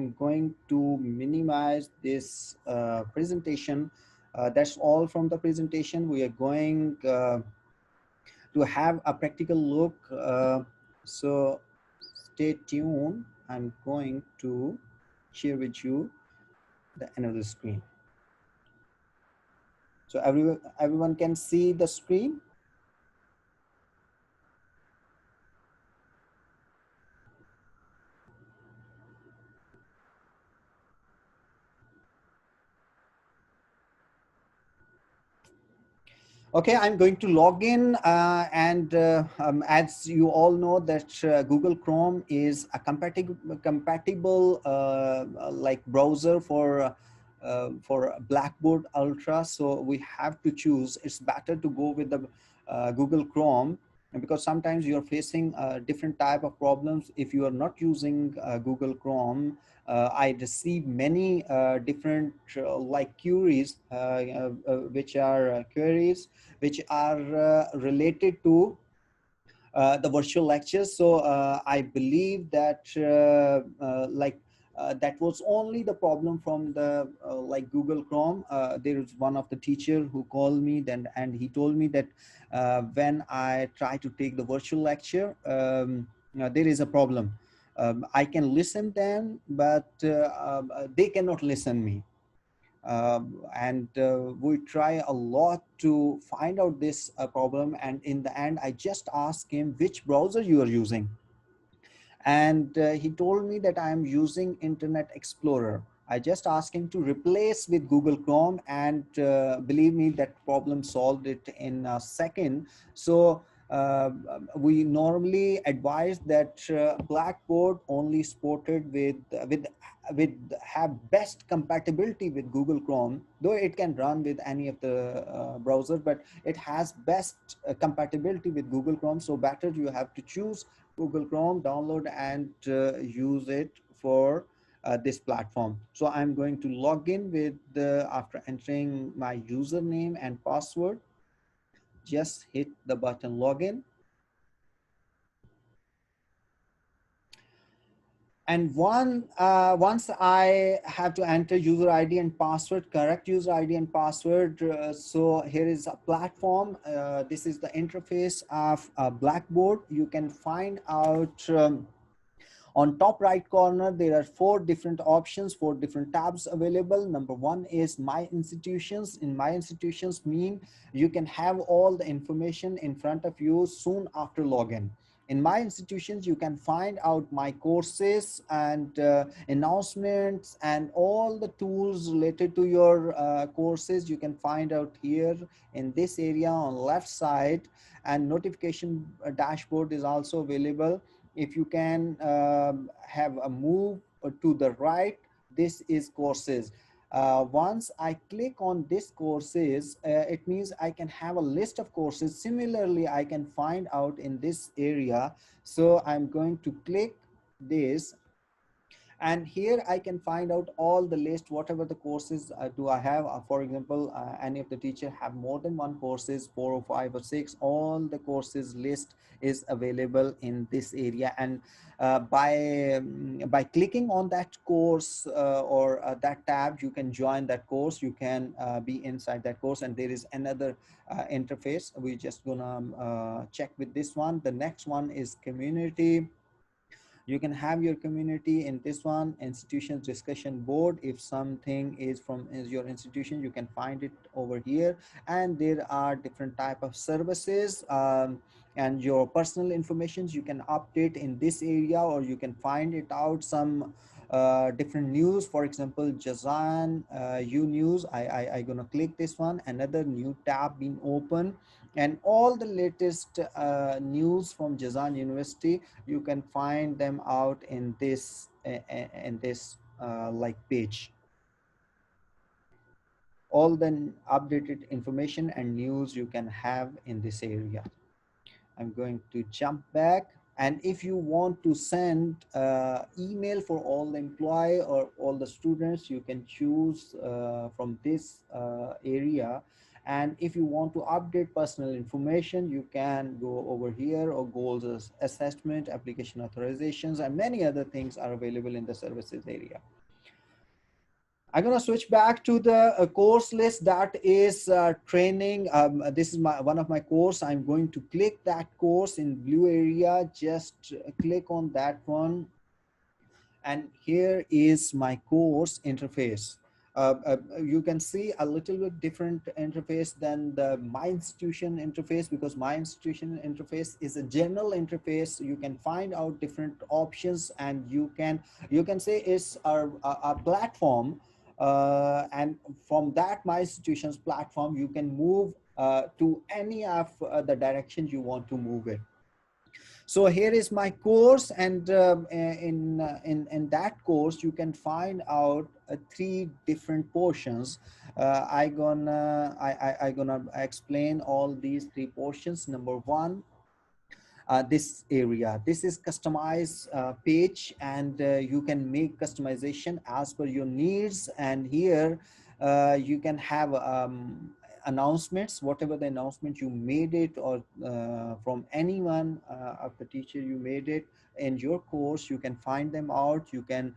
I'm going to minimize this presentation. That's all from the presentation. We are going to have a practical look. So stay tuned. I'm going to share with you the another screen. So everyone can see the screen. Okay, I'm going to log in and as you all know that Google Chrome is a compatible like browser for Blackboard Ultra. So we have to choose, it's better to go with the Google Chrome, because sometimes you're facing different type of problems if you are not using Google Chrome. I receive many different like queries which are queries which are related to the virtual lectures. So I believe that that was only the problem from the like Google Chrome. There is one of the teacher who called me then, and he told me that when I try to take the virtual lecture, there is a problem. I can listen them, but they cannot listen me. And we try a lot to find out this problem, and in the end I just asked him which browser you are using, and he told me that I am using Internet Explorer. I just asked him to replace with Google Chrome, and believe me, that problem solved it in a second. So we normally advise that Blackboard only supported with have best compatibility with Google Chrome, though it can run with any of the browser, but it has best compatibility with Google Chrome. So better you have to choose Google Chrome, download and use it for this platform. So I'm going to log in with after entering my username and password. Just hit the button login. And once I have to enter user ID and password, correct user ID and password. So here is a platform. This is the interface of Blackboard. You can find out on top right corner, there are four different options, four different tabs available. Number one is My Institutions. In My Institutions mean you can have all the information in front of you soon after login. In My Institutions, you can find out my courses and announcements and all the tools related to your courses. You can find out here in this area on left side, and notification dashboard is also available. If you can have a move to the right, this is courses. Once I click on this courses, it means I can have a list of courses. Similarly, I can find out in this area. So I'm going to click this, and here I can find out all the list, whatever the courses do I have. For example, any of the teacher have more than one courses, 4 or 5 or 6, all the courses list is available in this area. And by clicking on that course or that tab, you can join that course, you can be inside that course. And there is another interface. We're just gonna check with this one. The next one is community. You can have your community in this one, institutions discussion board. If something is from your institution, you can find it over here. And there are different type of services, and your personal informations you can update in this area, or you can find it out some different news. For example, Jazan U News. I gonna click this one, another new tab being open, and all the latest news from Jazan University, you can find them out in this like page. All the updated information and news you can have in this area. I'm going to jump back. And if you want to send email for all the employee or all the students, you can choose from this area. And if you want to update personal information, you can go over here, or goals assessment, application authorizations, and many other things are available in the services area. I'm going to switch back to the course list that is training. This is one of my course. I'm going to click that course in blue area. Just click on that one. And here is my course interface. You can see a little bit different interface than the My Institution interface, because My Institution interface is a general interface. You can find out different options, and you can say it's a platform, and from that My Institution's platform, you can move to any of the directions you want to move it. So here is my course, and in that course you can find out three different portions. I gonna explain all these three portions. Number one, this area, this is customized page, and you can make customization as per your needs. And here you can have announcements, whatever the announcement you made it, or from anyone of the teacher you made it in your course, you can find them out. You can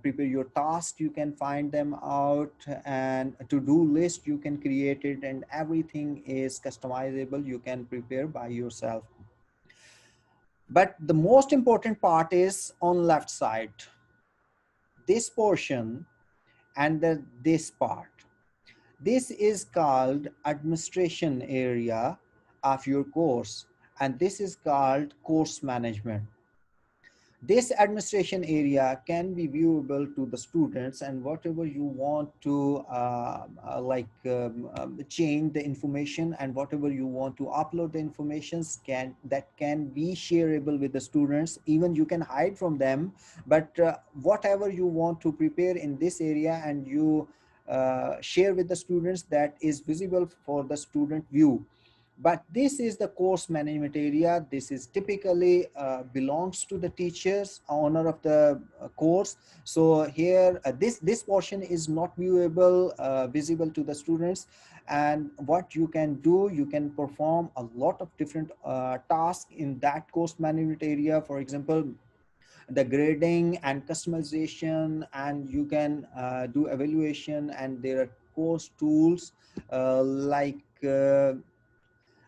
prepare your task, you can find them out, and a to-do list you can create it, and everything is customizable. You can prepare by yourself. But the most important part is on left side, this portion, and this part. This is called administration area of your course, and this is called course management. This administration area can be viewable to the students, and whatever you want to change the information, and whatever you want to upload the informations that can be shareable with the students. Even you can hide from them, but whatever you want to prepare in this area and you share with the students, that is visible for the student view. But this is the course management area. This is typically belongs to the teachers, owner of the course. So here, this portion is not viewable, visible to the students. And what you can do, you can perform a lot of different tasks in that course management area. For example, the grading and customization, and you can do evaluation, and there are course tools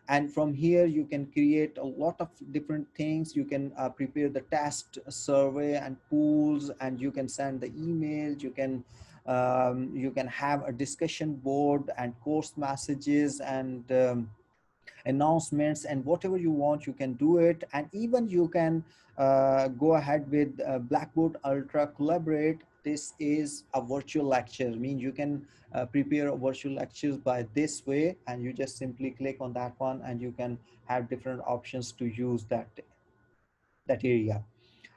and from here you can create a lot of different things. You can prepare the test survey and pools, and you can send the emails. You can have a discussion board and course messages and announcements, and whatever you want, you can do it. And even you can go ahead with Blackboard Ultra Collaborate. This is a virtual lecture, means you can prepare virtual lectures by this way, and you just simply click on that one, and you can have different options to use that area.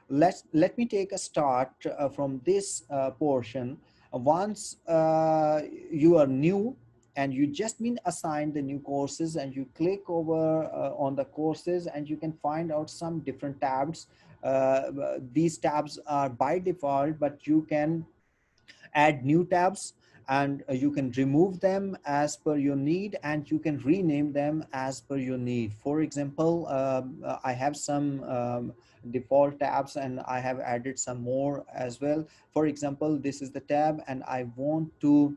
Let me take a start from this portion. Once you are new and you just been assigned the new courses, and you click over on the courses, and you can find out some different tabs. These tabs are by default, but you can add new tabs, and you can remove them as per your need, and you can rename them as per your need. For example, I have some default tabs, and I have added some more as well. For example, this is the tab, and I want to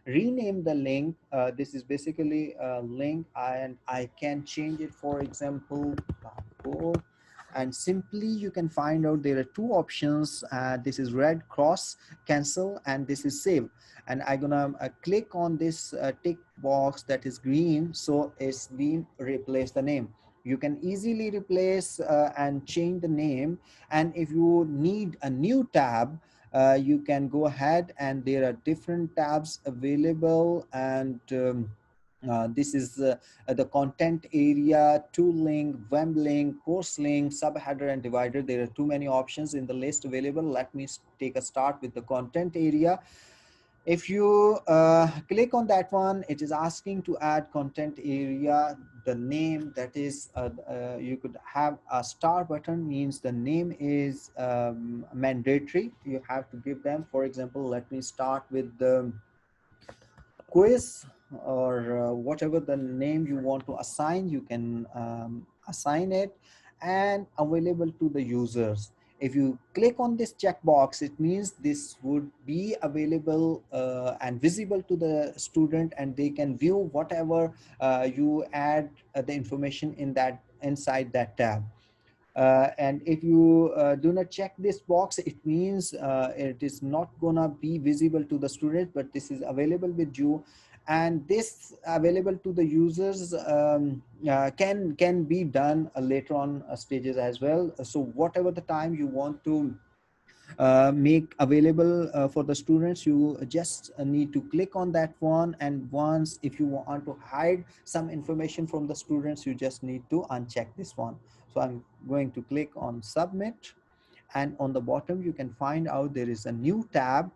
rename the link. This is basically a link, and I can change it. For example, and simply you can find out there are two options. This is red cross, cancel, and this is save. And I'm gonna click on this tick box that is green, so it's been replaced the name. You can easily replace and change the name. And if you need a new tab, you can go ahead, and there are different tabs available. And this is the content area, tool link, web link, course link, subheader, and divider. There are too many options in the list available. Let me take a start with the content area. If you click on that one, it is asking to add content area, the name. That is, you could have a star button, means the name is mandatory. You have to give them. For example, let me start with the quiz or whatever the name you want to assign, you can assign it, and available to the users. If you click on this checkbox, it means this would be available and visible to the student, and they can view whatever you add the information in that inside that tab. And if you do not check this box, it means it is not gonna be visible to the student, but this is available with you. And this available to the users can be done later on stages as well. So whatever the time you want to make available for the students, you just need to click on that one. And once, if you want to hide some information from the students, you just need to uncheck this one. So I'm going to click on submit, and on the bottom you can find out there is a new tab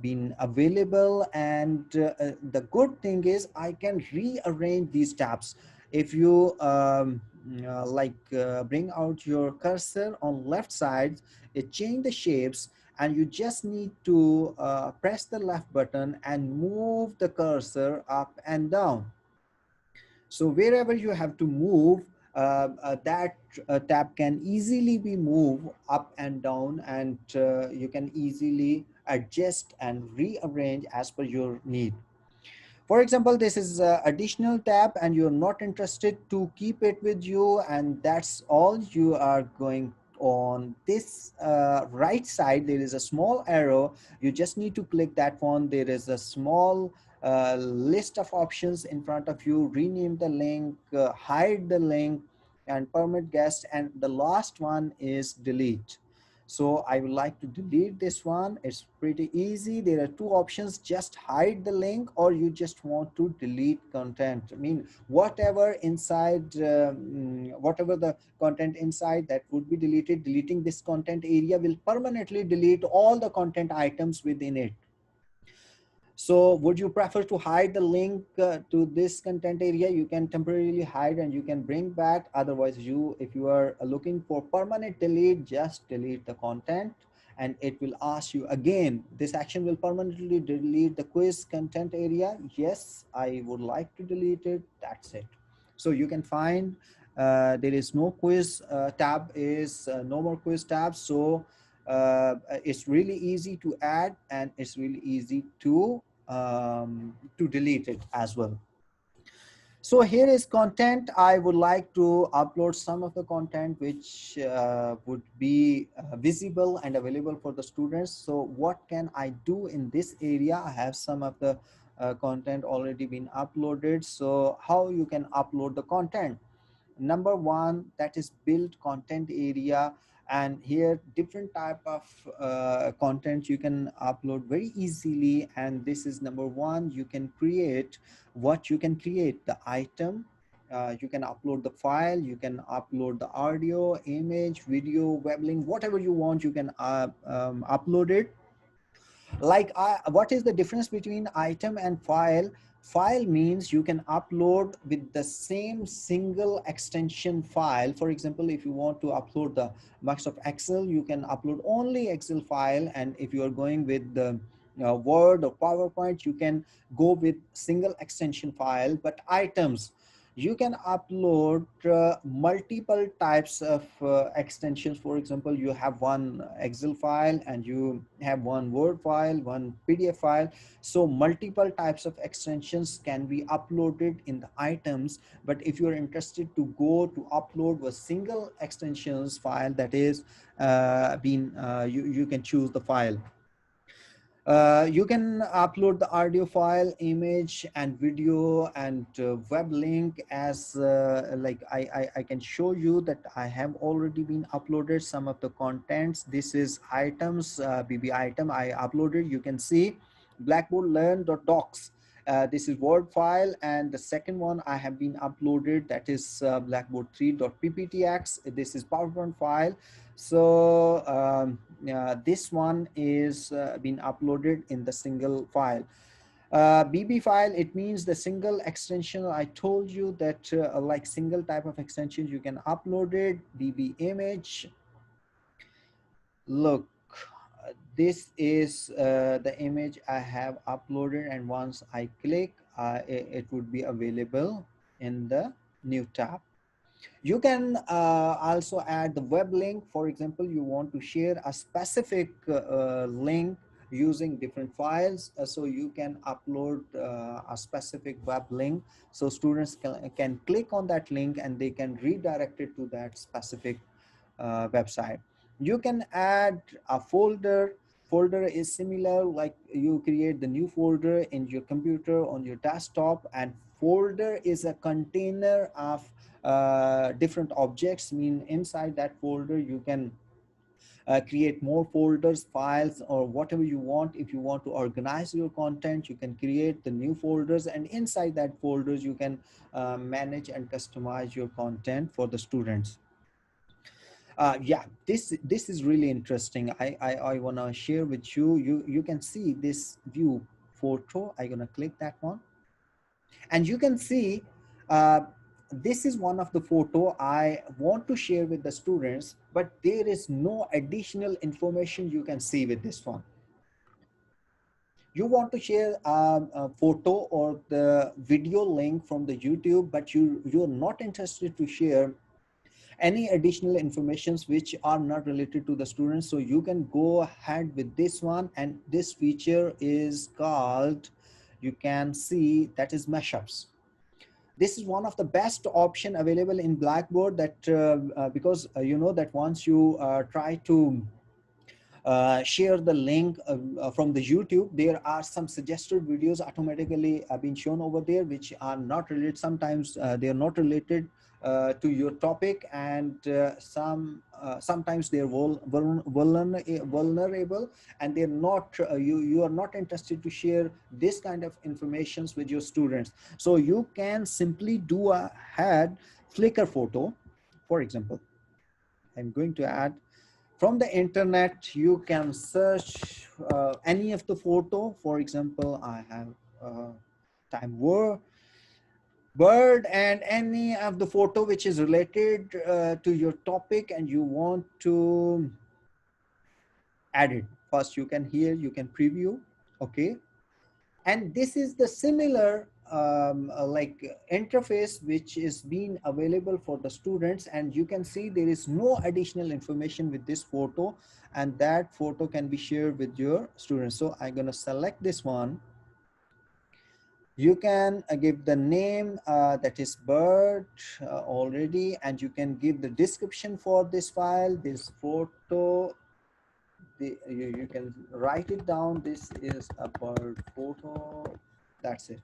been available. And the good thing is I can rearrange these tabs. If you bring out your cursor on left side, it change the shapes, and you just need to press the left button and move the cursor up and down. So wherever you have to move, that tab can easily be moved up and down, and you can easily adjust and rearrange as per your need. For example, this is additional tab and you're not interested to keep it with you, and that's all. You are going on this right side, there is a small arrow. You just need to click that one. There is a small list of options in front of you: rename the link, hide the link, and permit guest. And the last one is delete. So I would like to delete this one. It's pretty easy. There are two options: just hide the link, or you just want to delete content. I mean, whatever inside, whatever the content inside, that would be deleted. Deleting this content area will permanently delete all the content items within it. So would you prefer to hide the link to this content area? You can temporarily hide and you can bring back. Otherwise, if you are looking for permanent delete, just delete the content, and it will ask you again. This action will permanently delete the quiz content area. Yes, I would like to delete it. That's it. So you can find there is no quiz tab, is no more quiz tab. So it's really easy to add, and it's really easy to delete it as well. So here is content. I would like to upload some of the content which would be visible and available for the students. So what can I do in this area? I have some of the content already been uploaded. So how you can upload the content? Number one, that is build content area. And here different type of content you can upload very easily. And this is number one. You can create what you can create: the item, you can upload the file, you can upload the audio, image, video, web link, whatever you want, you can upload it. Like what is the difference between item and file? File means you can upload with the same single extension file. For example, if you want to upload the Microsoft Excel, you can upload only Excel file. And if you are going with the Word or PowerPoint, you can go with single extension file. But items, you can upload multiple types of extensions. For example, you have one Excel file and you have one Word file, one PDF file. So multiple types of extensions can be uploaded in the items. But if you're interested to go to upload a single extensions file, that is you can choose the file. You can upload the audio file, image, and video, and web link. As I can show you that I have already been uploaded some of the contents. This is items, BB item I uploaded. You can see Blackboard learn.docs. This is Word file, and the second one I have been uploaded, that is Blackboard 3.pptx. This is PowerPoint file. So this one is been uploaded in the single file. BB file, it means the single extension. I told you that like single type of extensions you can upload it. BB image, look, this is the image I have uploaded, and once I click, it would be available in the new tab. You can also add the web link. For example, you want to share a specific link using different files. So you can upload a specific web link. So students can click on that link and they can redirect it to that specific website. You can add a folder. Folder is similar, like you create the new folder in your computer on your desktop, and folder is a container of different objects. Mean inside that folder you can create more folders, files, or whatever you want. If you want to organize your content, you can create the new folders, and inside that folders you can manage and customize your content for the students. Yeah, this is really interesting. I want to share with you. You can see this view photo. I'm gonna click that one, and you can see uh, this is one of the photo I want to share with the students, but there is no additional information you can see with this one. You want to share a photo or the video link from the YouTube, but you're not interested to share any additional informations which are not related to the students. So you can go ahead with this one, and this feature is called, you can see, that is mashups. This is one of the best option available in Blackboard, that because you know that once you try to share the link from the YouTube, there are some suggested videos automatically being shown over there, which are not related. Sometimes they are not related to your topic, and sometimes they're vulnerable, and they're not, you are not interested to share this kind of informations with your students. So you can simply do a head Flickr photo. For example, I'm going to add from the internet. You can search any of the photo. For example, I have time war bird, and any of the photo which is related to your topic, and you want to add it. First, you can here, you can preview. Okay. And this is the similar like interface which is being available for the students, and you can see there is no additional information with this photo, and that photo can be shared with your students. So I'm going to select this one. You can give the name that is bird already, and you can give the description for this file, this photo. You can write it down. This is a bird photo. That's it.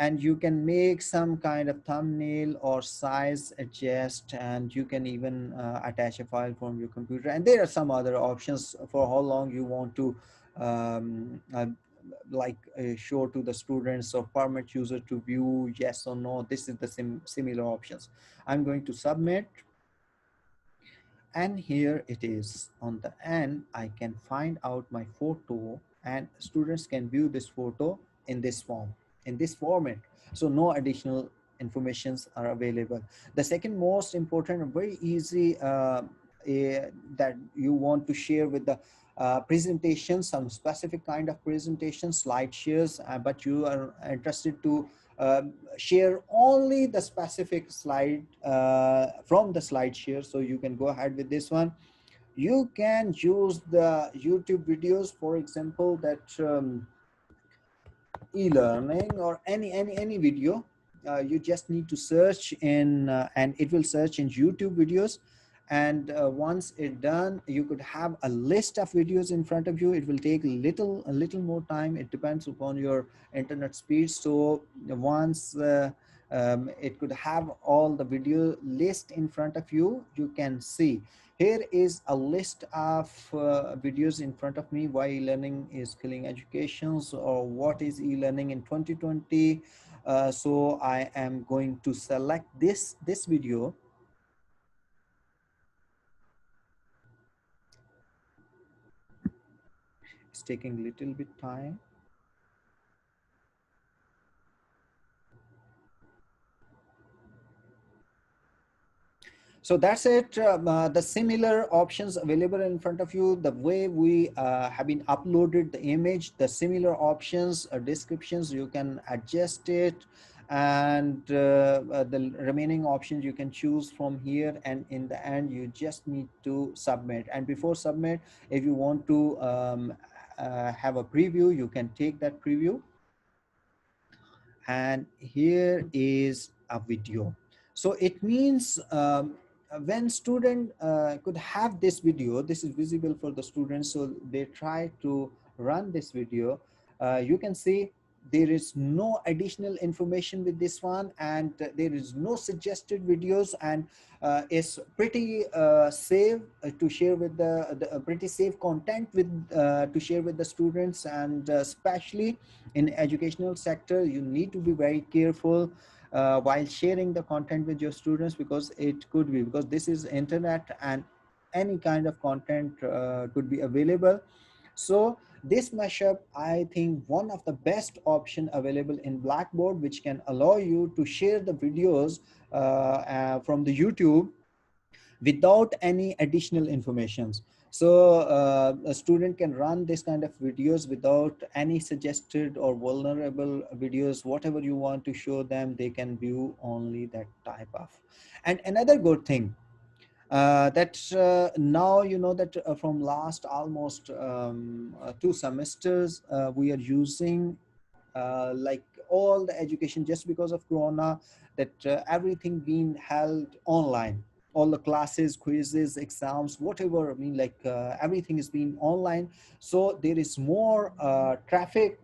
And you can make some kind of thumbnail or size adjust, and you can even attach a file from your computer. And there are some other options for how long you want to show to the students, or permit user to view, yes or no. This is the similar options. I'm going to submit, and here it is. On the end, I can find out my photo, and students can view this photo in this form, in this format. So no additional informations are available. The second most important and very easy that you want to share with the presentation, some specific kind of presentation, slide shares, but you are interested to share only the specific slide from the slide share. So you can go ahead with this one. You can use the YouTube videos, for example, that e-learning or any video. You just need to search in and it will search in YouTube videos. And once it done, you could have a list of videos in front of you. It will take a little more time. It depends upon your internet speed. So once it could have all the video list in front of you, you can see. Here is a list of videos in front of me. Why e-learning is killing educations, or what is e-learning in 2020. So I am going to select this video. It's taking a little bit time. So that's it. The similar options available in front of you, the way we have been uploaded the image, the similar options, descriptions, you can adjust it, and the remaining options you can choose from here, and in the end you just need to submit. And before submit, if you want to have a preview, you can take that preview. And here is a video. So it means when student could have this video, this is visible for the students, so they try to run this video. You can see there is no additional information with this one, and there is no suggested videos, and it's pretty safe to share with the pretty safe content with to share with the students. And especially in educational sector, you need to be very careful while sharing the content with your students, because it could be, because this is internet and any kind of content could be available. So this mashup, I think one of the best option available in Blackboard, which can allow you to share the videos from the YouTube without any additional informations. So a student can run this kind of videos without any suggested or vulnerable videos. Whatever you want to show them, they can view only that type of. And another good thing, that now you know that from last almost 2 semesters, we are using like all the education, just because of Corona, that everything being held online, all the classes, quizzes, exams, whatever, I mean, like everything is being online. So there is more traffic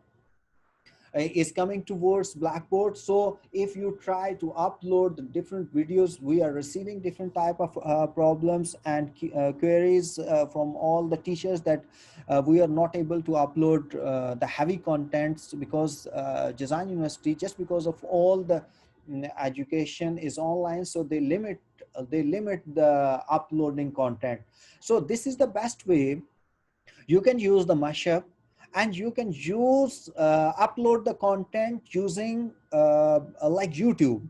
is coming towards Blackboard. So if you try to upload the different videos, we are receiving different type of problems and queries from all the teachers, that we are not able to upload the heavy contents, because Jazan University, just because of all the education is online, so they limit the uploading content. So this is the best way. You can use the mashup, and you can use upload the content using like YouTube.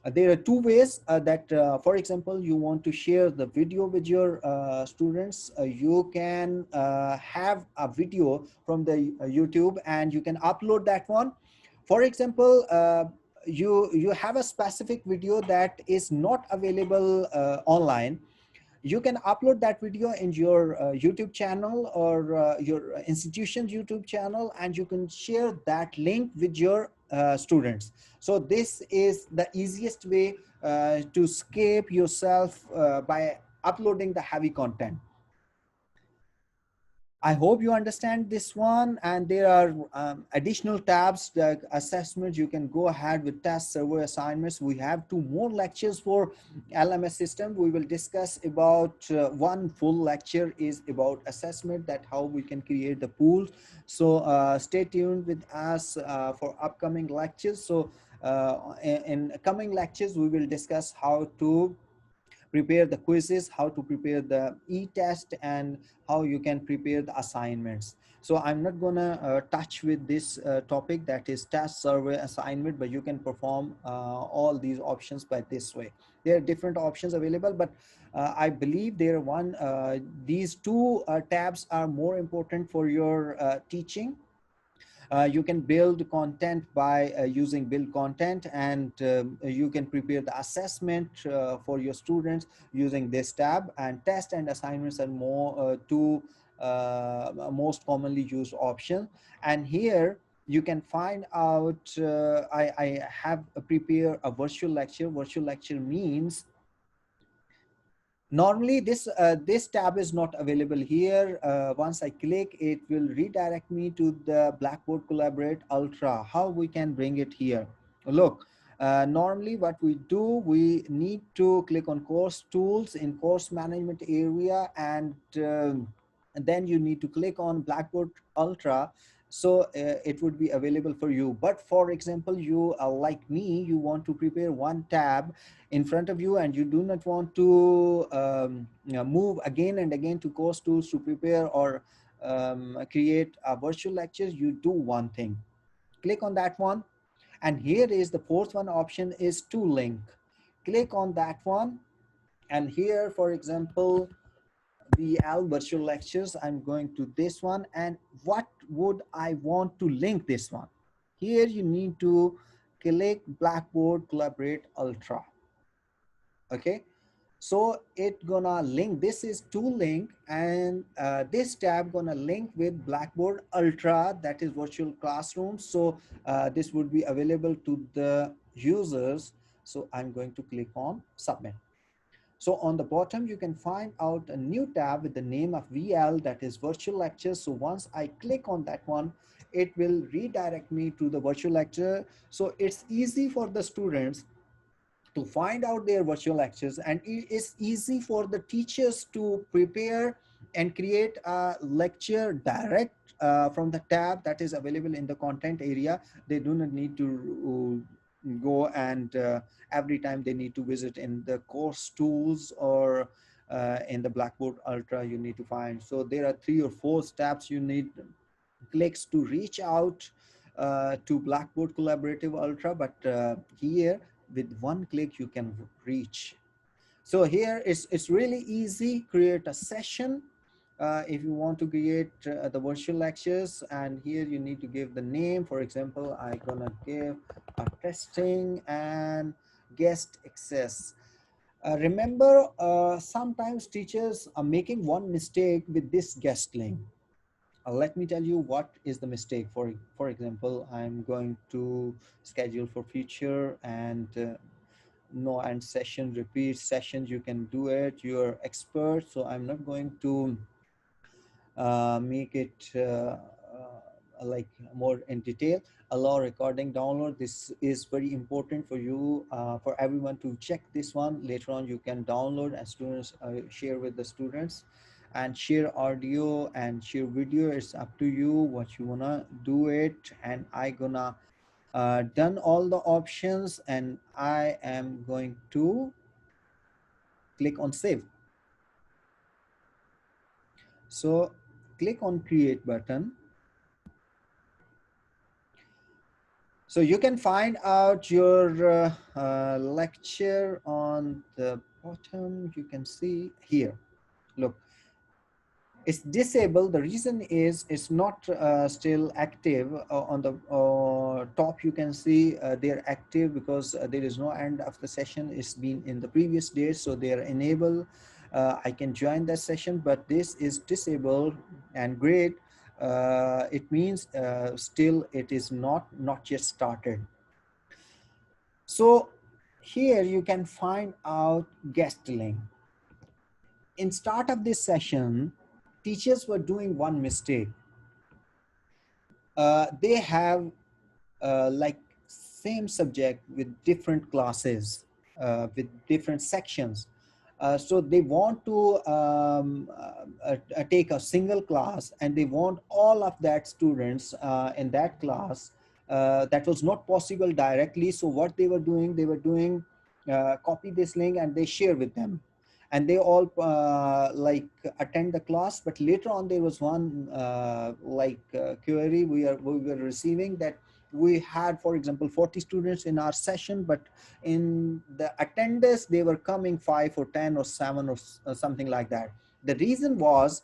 There are two ways that, for example, you want to share the video with your students. You can have a video from the YouTube, and you can upload that one. For example, you have a specific video that is not available online. You can upload that video in your YouTube channel, or your institution's YouTube channel, and you can share that link with your students. So this is the easiest way to escape yourself by uploading the heavy content. I hope you understand this one. And there are additional tabs, like assessments. You can go ahead with test survey assignments. We have 2 more lectures for LMS system. We will discuss about one full lecture is about assessment, that how we can create the pools. So stay tuned with us for upcoming lectures. So in coming lectures, we will discuss how to prepare the quizzes, how to prepare the e-test, and how you can prepare the assignments. So I'm not gonna touch with this topic, that is test, survey, assignment, but you can perform all these options by this way. There are different options available, but I believe these two tabs are more important for your teaching. You can build content by using build content, and you can prepare the assessment for your students using this tab. And test and assignments are more two most commonly used option. And here you can find out, I have prepared a virtual lecture. Virtual lecture means, normally this tab is not available here. Once I click, it will redirect me to the Blackboard Collaborate Ultra. How we can bring it here? Look, normally what we do, we need to click on course tools in course management area, and then you need to click on Blackboard Ultra. So it would be available for you. But for example, you like me, you want to prepare one tab in front of you, and you do not want to move again and again to course tools to prepare or create a virtual lectures. You do one thing, click on that one, and here is the fourth one option is to link. Click on that one, And here, for example, VL virtual lectures, I'm going to this one. And what would I want to link this one? Here you need to click Blackboard Collaborate Ultra. Okay, so it gonna link, this is to link, and this tab gonna link with Blackboard Ultra, that is virtual classroom. So this would be available to the users. So I'm going to click on submit. So on the bottom, you can find out a new tab with the name of VL, that is virtual lectures. So once I click on that one, it will redirect me to the virtual lecture. So it's easy for the students to find out their virtual lectures, and it is easy for the teachers to prepare and create a lecture direct from the tab that is available in the content area. They do not need to go and every time they need to visit in the course tools or in the Blackboard Ultra you need to find. So there are 3 or 4 steps you need clicks to reach out to Blackboard Collaborative Ultra, but here with one click you can reach. So here it's really easy. Create a session if you want to create the virtual lectures, and here you need to give the name. For example, I'm gonna give a testing and guest access. Remember, sometimes teachers are making one mistake with this guest link. Let me tell you what is the mistake. For example, I'm going to schedule for future, and no, and session, repeat sessions, you can do it, you're expert. So I'm not going to make it like more in detail. Allow recording download, this is very important for you, for everyone to check this one. Later on you can download, and students share with the students, and share audio and share video. It's up to you what you wanna do it. And I gonna done all the options, and I am going to click on save. So click on create button. So you can find out your lecture on the bottom. You can see here, look, it's disabled. The reason is it's not still active. On the top you can see they're active because there is no end of the session. It's been in the previous days, so they are enabled. I can join that session, but this is disabled. And great, it means still it is not yet started. So here you can find out guest link. In start of this session, teachers were doing one mistake. They have like same subject with different classes, with different sections. So they want to take a single class, and they want all of that students in that class. That was not possible directly. So what they were doing, copy this link and they share with them, and they all like attend the class. But later on there was one query we were receiving, that we had, for example, 40 students in our session, but in the attendance they were coming 5 or 10 or 7 or something like that. The reason was,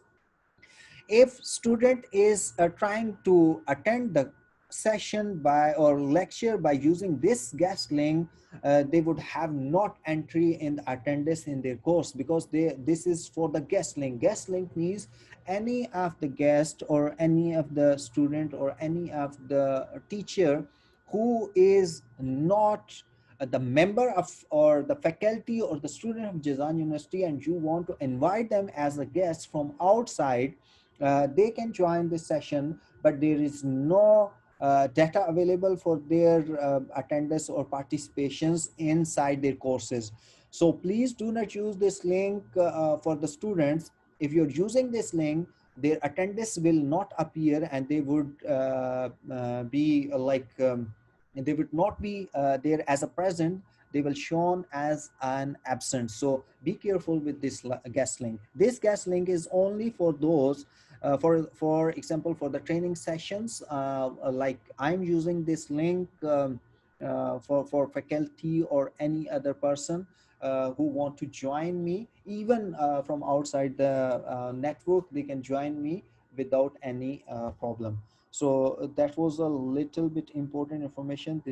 if student is trying to attend the session by or lecture by using this guest link, they would have not entry in the attendance in their course, because this is for the guest link. Guest link means any of the guest or any of the student or any of the teacher who is not the member of or the faculty or the student of Jazan University, and you want to invite them as a guest from outside. They can join this session, but there is no data available for their attendance or participations inside their courses. So please do not use this link for the students. If you're using this link, their attendance will not appear, and they would be they would not be there as a present. They will shown as an absent. So be careful with this guest link. This guest link is only for those for example, for the training sessions, like I'm using this link for faculty or any other person. who want to join me, even from outside the network, they can join me without any problem. So that was a little bit important information.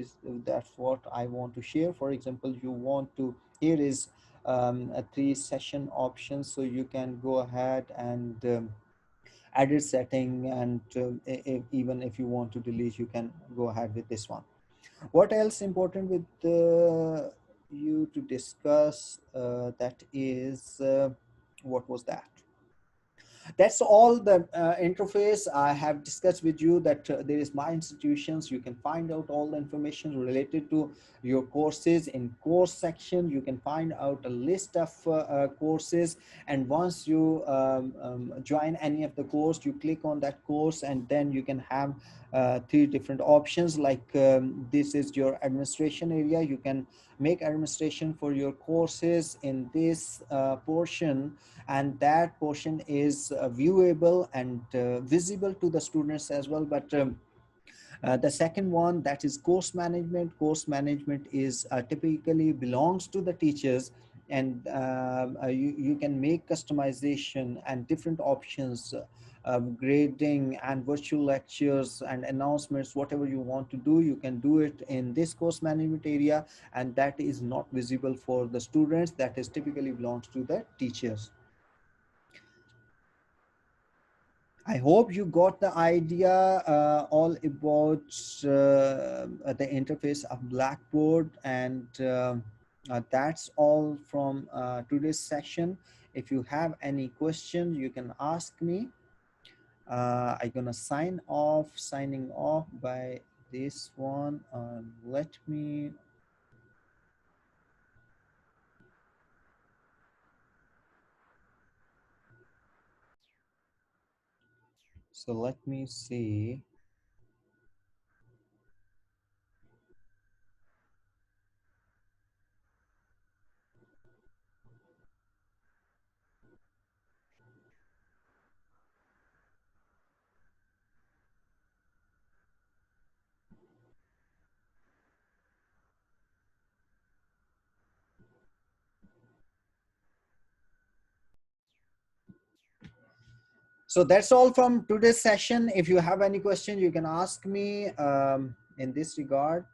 That's what I want to share. For example, you want to, here is a 3 session options, so you can go ahead and edit setting, and even if you want to delete, you can go ahead with this one. What else important with you to discuss? That is, what was that? That's all the interface I have discussed with you, that there is my institutions. You can find out all the information related to your courses. In course section, you can find out a list of courses, and once you join any of the course, you click on that course, and then you can have 3 different options. Like this is your administration area. You can make administration for your courses in this portion, and that portion is viewable and visible to the students as well. But the second one, that is course management. Course management is typically belongs to the teachers, and you can make customization and different options, grading and virtual lectures and announcements. Whatever you want to do, you can do it in this course management area, and that is not visible for the students. That is typically belongs to the teachers. I hope you got the idea all about the interface of Blackboard, and that's all from today's session. If you have any question, you can ask me. I'm gonna signing off by this one. Let me. So let me see. So that's all from today's session. If you have any question, you can ask me in this regard.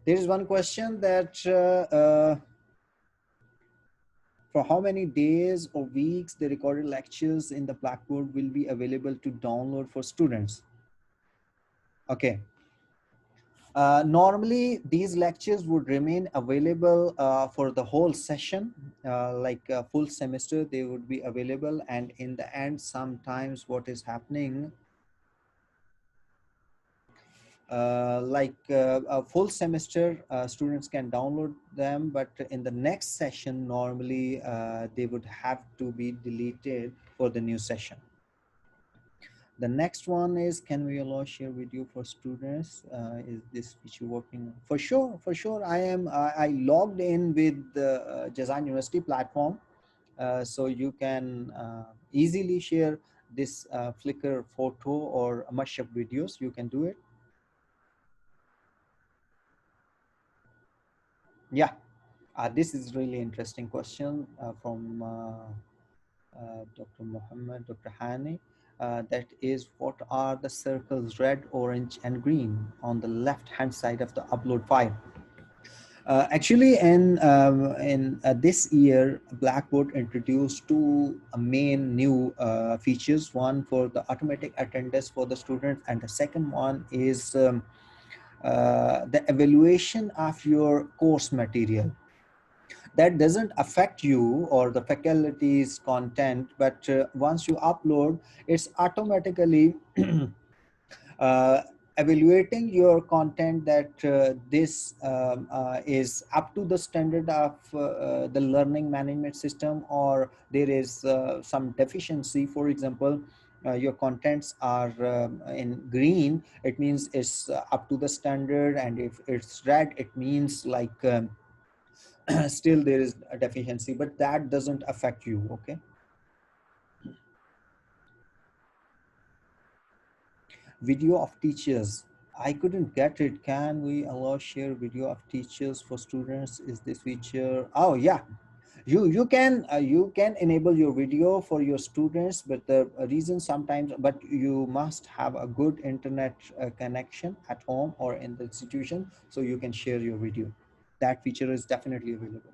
There is one question that for how many days or weeks the recorded lectures in the Blackboard will be available to download for students? Okay. Normally, these lectures would remain available for the whole session, like a full semester, they would be available. And in the end, sometimes what is happening, like a full semester, students can download them, but in the next session, normally they would have to be deleted for the new session. The next one is, can we allow share video for students? Is this feature working? For sure, for sure. I logged in with the Jazan University platform, so you can easily share this Flickr photo or mashup videos. You can do it. Yeah, this is really interesting question from Dr. Mohammed, Dr. Hani. That is, what are the circles red, orange, and green on the left-hand side of the upload file? Actually, in this year, Blackboard introduced 2 main new features. One for the automatic attendance for the students, and the second one is the evaluation of your course material. That doesn't affect you or the faculty's content, but once you upload, it's automatically evaluating your content, that this is up to the standard of the learning management system, or there is some deficiency. For example, your contents are in green, it means it's up to the standard, and if it's red, it means like still there is a deficiency, but that doesn't affect you. Okay. Video of teachers, I couldn't get it. Can we allow share video of teachers for students? Is this feature? Oh yeah, you can enable your video for your students, but the reason sometimes, but you must have a good internet connection at home or in the institution, so you can share your video. That feature is definitely available.